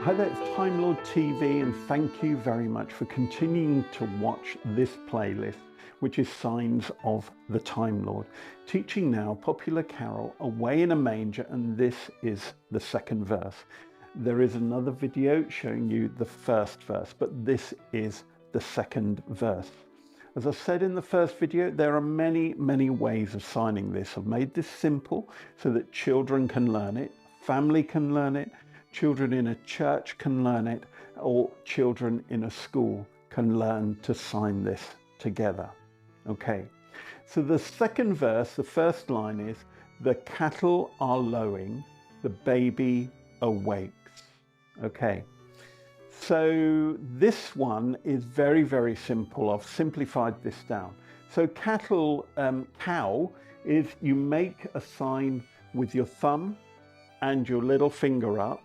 Hi there, it's Time-LordTV, and thank you very much for continuing to watch this playlist, which is Signs of the Time Lord. Teaching now popular carol Away in a Manger, and this is the second verse. There is another video showing you the first verse, but this is the second verse. As I said in the first video, there are many ways of signing this. I've made this simple so that children can learn it, family can learn it, children in a church can learn it, or children in a school can learn to sign this together. Okay, so the second verse, the first line is, the cattle are lowing, the baby awakes. Okay, so this one is very simple. I've simplified this down. So cattle, cow, is you make a sign with your thumb and your little finger up.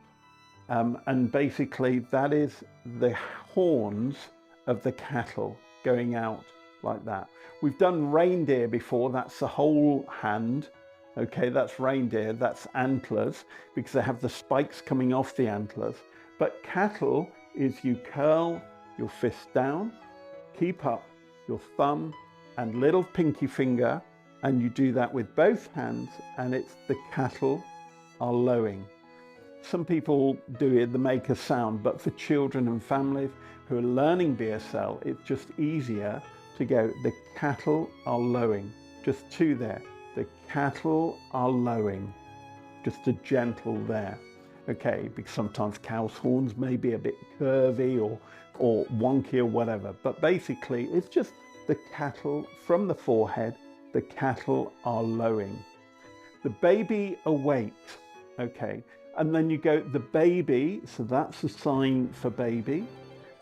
And basically that is the horns of the cattle going out like that. We've done reindeer before, that's the whole hand. Okay, that's reindeer, that's antlers, because they have the spikes coming off the antlers. But cattle is you curl your fist down, keep up your thumb and little pinky finger, and you do that with both hands, and it's the cattle are lowing. Some people do it, they make a sound, but for children and families who are learning BSL, it's just easier to go, the cattle are lowing. Just two there. The cattle are lowing. Just a gentle there. Okay, because sometimes cow's horns may be a bit curvy or wonky or whatever, but basically it's just the cattle from the forehead, the cattle are lowing. The baby awakes. Okay. And then you go, the baby, so that's a sign for baby,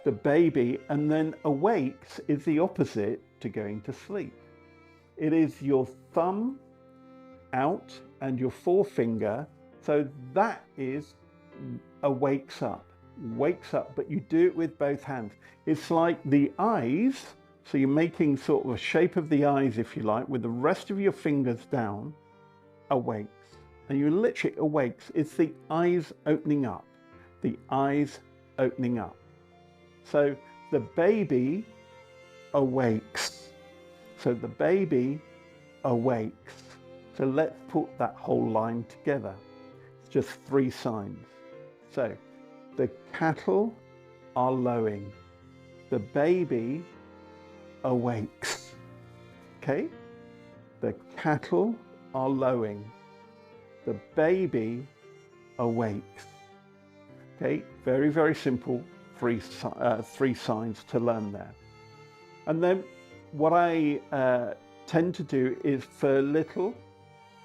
the baby, and then awakes is the opposite to going to sleep. It is your thumb out and your forefinger, so that is wakes up, but you do it with both hands. It's like the eyes, so you're making sort of a shape of the eyes, if you like, with the rest of your fingers down, awakes. And you literally awakes. It's the eyes opening up. The eyes opening up. So the baby awakes. So the baby awakes. So let's put that whole line together. It's just three signs. So the cattle are lowing. The baby awakes. Okay? The cattle are lowing. The baby awakes. Okay, very simple, three signs to learn there. And then what I tend to do is for little,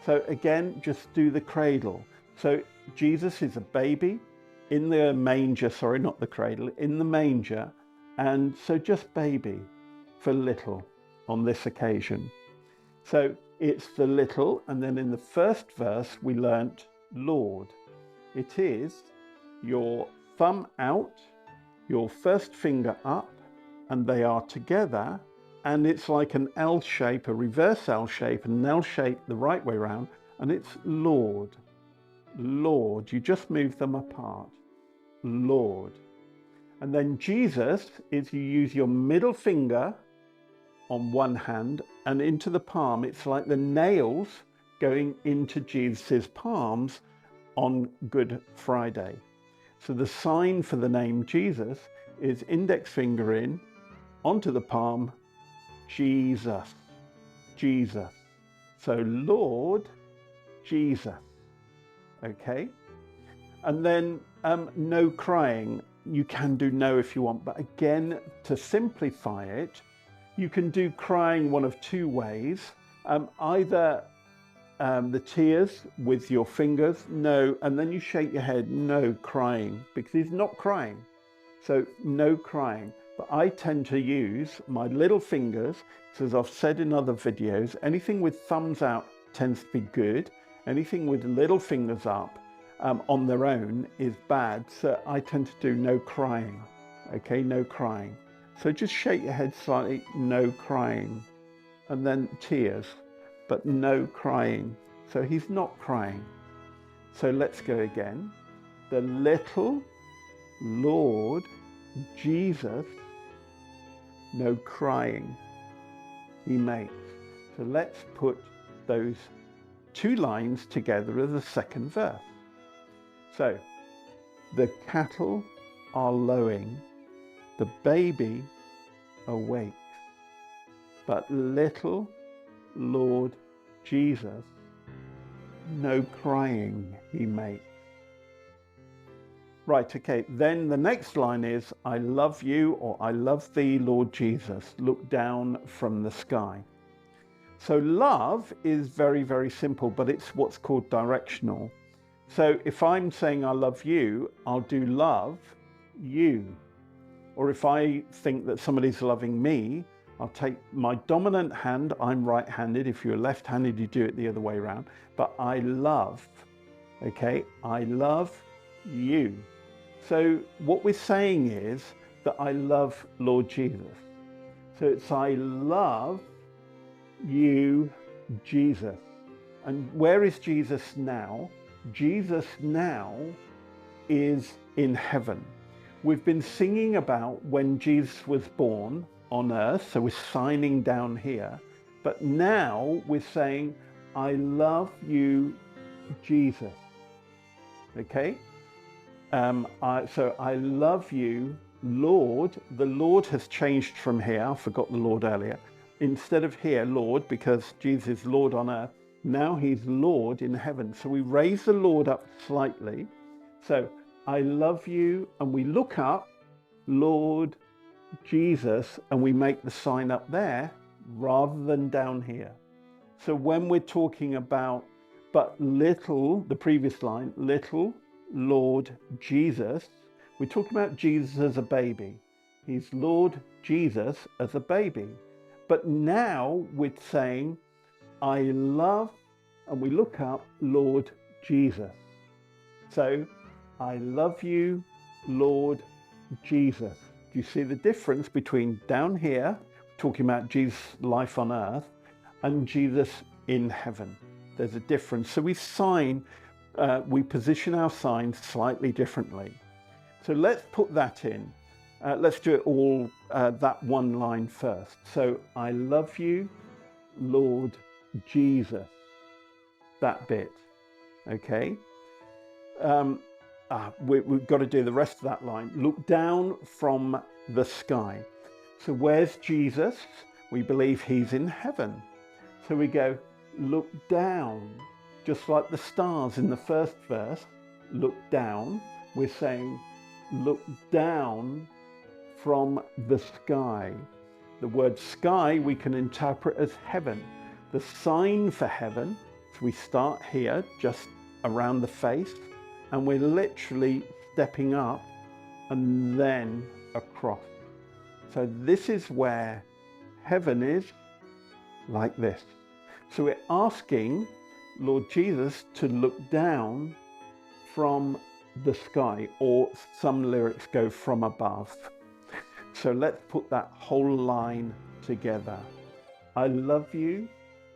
so again, just do the cradle. So Jesus is a baby in the manger, sorry, not the cradle, in the manger. And so just baby for little on this occasion. So it's the little, and then in the first verse we learnt Lord. It is your thumb out, your first finger up, and they are together, and it's like an L shape, a reverse L shape, an L shape the right way around, and it's Lord. Lord, you just move them apart. Lord. And then Jesus is you use your middle finger on one hand and into the palm. It's like the nails going into Jesus's palms on Good Friday. So the sign for the name Jesus is index finger in, onto the palm, Jesus, Jesus. So Lord, Jesus. Okay? And then no crying. You can do no if you want, but again, to simplify it, you can do crying one of two ways. Either the tears with your fingers, no, and then you shake your head, no crying, because he's not crying. So no crying. But I tend to use my little fingers, so as I've said in other videos, anything with thumbs out tends to be good. Anything with little fingers up on their own is bad. So I tend to do no crying. Okay, no crying. So just shake your head slightly, no crying. And then tears, but no crying. So he's not crying. So let's go again. The little Lord Jesus, no crying he makes. So let's put those two lines together as a second verse. So, the cattle are lowing, the baby awakes, but little Lord Jesus, no crying he makes. Right, okay, then the next line is, I love you, or I love thee, Lord Jesus, look down from the sky. So love is very, very simple, but it's what's called directional. So if I'm saying I love you, I'll do love you. Or if I think that somebody's loving me, I'll take my dominant hand, I'm right-handed. If you're left-handed, you do it the other way around. But I love, okay? I love you. So what we're saying is that I love Lord Jesus. So it's I love you, Jesus. And where is Jesus now? Jesus now is in heaven. We've been singing about when Jesus was born on earth, so we're signing down here. But now we're saying, I love you, Jesus. Okay? So I love you, Lord. The Lord has changed from here. I forgot the Lord earlier. Instead of here, Lord, because Jesus is Lord on earth, now he's Lord in heaven. So we raise the Lord up slightly. So I love you, and we look up, Lord Jesus, and we make the sign up there rather than down here. So when we're talking about, but little, the previous line, little Lord Jesus, we're talking about Jesus as a baby. He's Lord Jesus as a baby. But now we're saying, I love, and we look up, Lord Jesus. So, I love you, Lord Jesus. Do you see the difference between down here, talking about Jesus' life on earth, and Jesus in heaven? There's a difference. So we position our signs slightly differently. So let's put that in. Let's do it all, that one line first. So, I love you, Lord Jesus. That bit, okay? We've got to do the rest of that line. Look down from the sky. So where's Jesus? We believe he's in heaven. So we go, look down, just like the stars in the first verse. Look down. We're saying, look down from the sky. The word sky we can interpret as heaven. The sign for heaven, so we start here, just around the face, and we're literally stepping up and then across. So this is where heaven is, like this. So we're asking Lord Jesus to look down from the sky, or some lyrics go from above. So let's put that whole line together. I love you,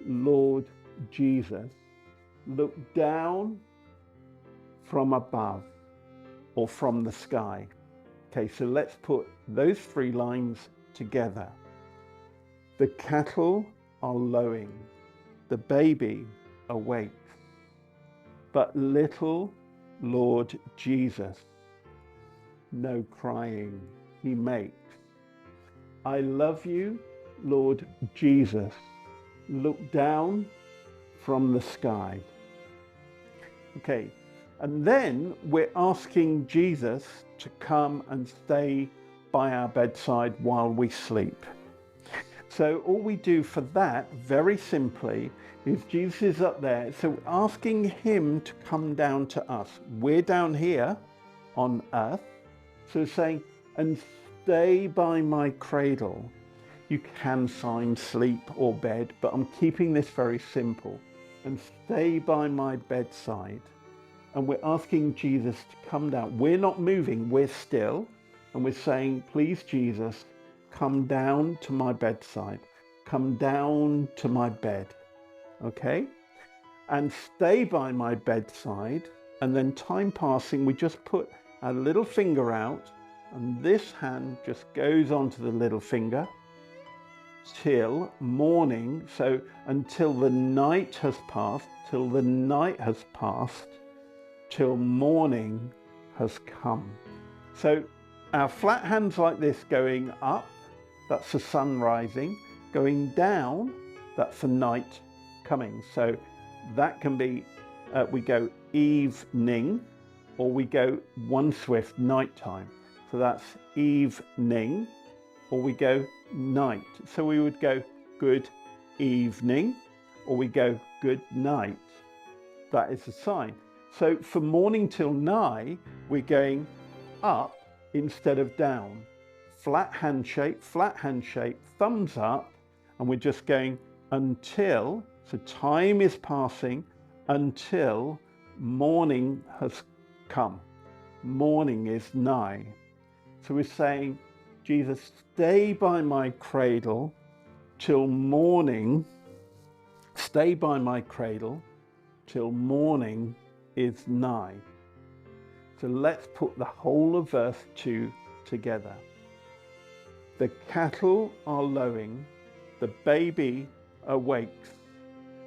Lord Jesus. Look down from above, or from the sky. Okay, so let's put those three lines together. The cattle are lowing, the baby awakes, but little Lord Jesus, no crying he makes. I love you, Lord Jesus. Look down from the sky. Okay, and then we're asking Jesus to come and stay by our bedside while we sleep. So all we do for that, very simply, is Jesus is up there. So we're asking him to come down to us. We're down here on earth. So saying, and stay by my cradle. You can sign sleep or bed, but I'm keeping this very simple. And stay by my bedside. And we're asking Jesus to come down. We're not moving, we're still. And we're saying, please, Jesus, come down to my bedside. Come down to my bed. Okay? And stay by my bedside. And then time passing, we just put our little finger out, and this hand just goes onto the little finger till morning. So until the night has passed, till the night has passed, till morning has come. So our flat hands like this going up, that's the sun rising. Going down, that's the night coming. So that can be, we go evening, or we go one swift nighttime. So that's evening, or we go night. So we would go good evening, or we go good night. That is the sign. So for morning till nigh, we're going up instead of down. Flat handshake, thumbs up, and we're just going until, so time is passing until morning has come. Morning is nigh. So we're saying, Jesus, stay by my cradle till morning. Stay by my cradle till morning is nigh. So let's put the whole of verse 2 together. The cattle are lowing, the baby awakes,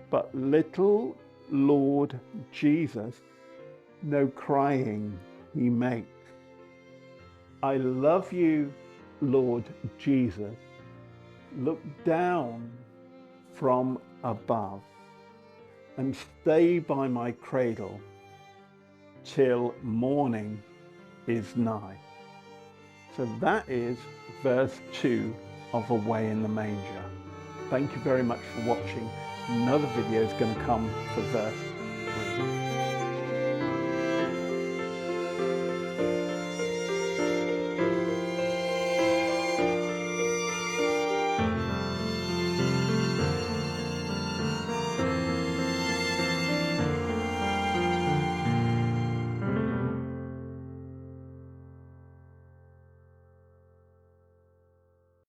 but little Lord Jesus, no crying he makes. I love you, Lord Jesus. Look down from above and stay by my cradle till morning is nigh. So that is verse 2 of Away in the Manger. Thank you very much for watching. Another video is going to come for verse